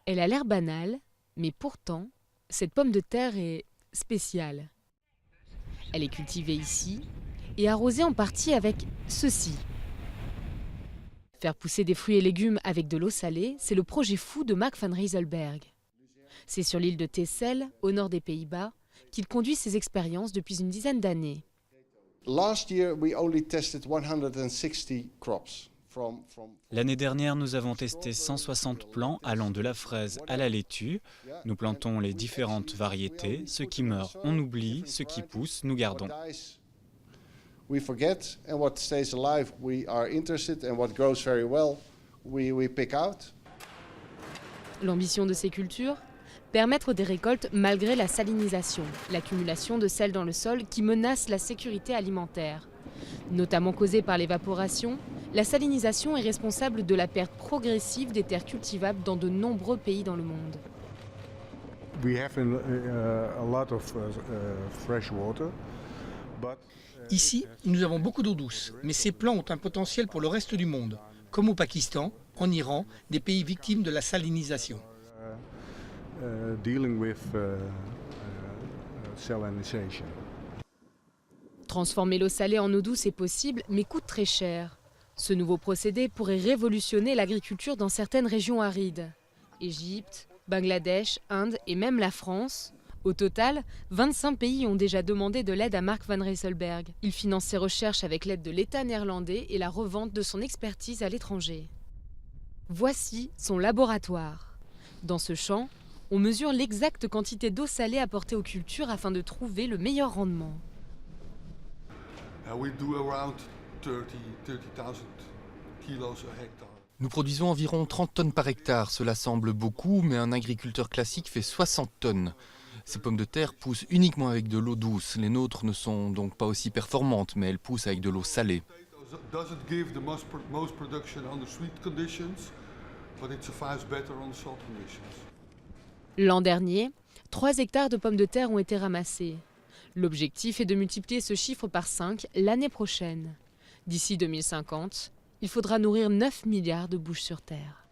Elle a l'air banale, mais pourtant, cette pomme de terre est spéciale. Elle est cultivée ici et arrosée en partie avec ceci. Faire pousser des fruits et légumes avec de l'eau salée, c'est le projet fou de Mark van Rieselbergh. C'est sur l'île de Texel, au nord des Pays-Bas, qu'il conduit ses expériences depuis une dizaine d'années. L'année dernière, nous avons testé 160 plants allant de la fraise à la laitue. Nous plantons les différentes variétés. Ce qui meurt, on oublie. Ce qui pousse, nous gardons. We forget, and what stays alive, we are interested, and what grows very well, we pick out. L'ambition de ces cultures ? Permettre des récoltes malgré la salinisation, l'accumulation de sel dans le sol qui menace la sécurité alimentaire. Notamment causée par l'évaporation, la salinisation est responsable de la perte progressive des terres cultivables dans de nombreux pays dans le monde. Ici, nous avons beaucoup d'eau douce, mais ces plants ont un potentiel pour le reste du monde, comme au Pakistan, en Iran, des pays victimes de la salinisation. Transformer l'eau salée en eau douce est possible, mais coûte très cher. Ce nouveau procédé pourrait révolutionner l'agriculture dans certaines régions arides. Égypte, Bangladesh, Inde et même la France. Au total, 25 pays ont déjà demandé de l'aide à Mark van Rieselbergh. Il finance ses recherches avec l'aide de l'État néerlandais et la revente de son expertise à l'étranger. Voici son laboratoire. Dans ce champ, on mesure l'exacte quantité d'eau salée apportée aux cultures afin de trouver le meilleur rendement. Nous produisons environ 30 tonnes par hectare. Cela semble beaucoup, mais un agriculteur classique fait 60 tonnes. Ces pommes de terre poussent uniquement avec de l'eau douce. Les nôtres ne sont donc pas aussi performantes, mais elles poussent avec de l'eau salée. L'an dernier, 3 hectares de pommes de terre ont été ramassés. L'objectif est de multiplier ce chiffre par 5 l'année prochaine. D'ici 2050, il faudra nourrir 9 milliards de bouches sur Terre.